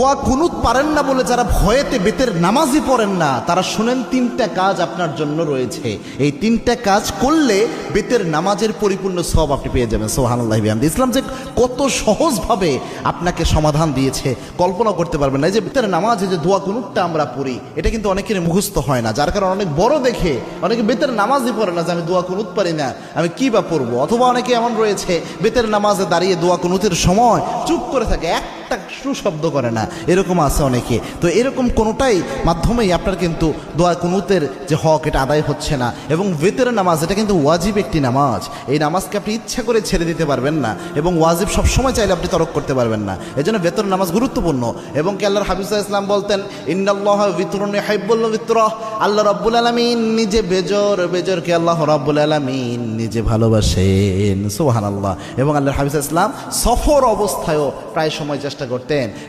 দোয়া কুনুত পারেন না বলে যারা ভয়েতে বেতের নামাজই পড়েন না, তারা শুনেন 3টা কাজ আপনার জন্য রয়েছে। এই 3টা কাজ করলে বেতের নামাজের পরিপূর্ণ সওয়াব আপনি পেয়ে যাবেন। সুবহানাল্লাহি ওয়া বিহামদিহি। ইসলাম যে কত সহজভাবে আপনাকে সমাধান দিয়েছে কল্পনা করতে পারবেন না। এই যে বেতের নামাজে যে দোয়া কুনুতটা আমরা পড়ি, এটা কিন্তু অনেকের মুখস্থ হয় না, যার কারণে অনেক বড় দেখে অনেকে বেতের নামাজই পড়ে না যে আমি দোয়া কুনুত পারি না, আমি কি বা পড়বো। অথবা অনেকে এমন রয়েছে বেতের নামাজে দাঁড়িয়ে দোয়া কুনুতের সময় চুপ করে থাকে, একটা শব্দ করে না, এরকম আছে অনেকে। তো এরকম কোনোটাই মাধ্যমেই আপনার কিন্তু দোয়া কুনুতের যে হক এটা আদায় হচ্ছে না। এবং বেতের নামাজ এটা কিন্তু ওয়াজিব একটি নামাজ, এই নামাজকে আপনি ইচ্ছা করে ছেড়ে দিতে পারবেন না, এবং ওয়াজিব সবসময় চাইলে আপনি তরক করতে পারবেন না। এই জন্য বেতের নামাজ গুরুত্বপূর্ণ। এবং কি আল্লাহর হাবিব সাল্লাল্লাহু আলাইহি ওয়াসাল্লাম বলতেন, ইন্নাল্লাহা বিতরুন ইউহিব্বুল বিতরা, আল্লাহ রাব্বুল আলামিন নিজে বেজরকে আল্লাহ রাব্বুল আলামিন নিজে ভালোবাসেন। সুবহানাল্লাহ। এবং আল্লাহর হাবিব সাল্লাল্লাহু আলাইহি ওয়াসাল্লাম সফর অবস্থায়ও প্রায় সময় চেষ্টা করতেন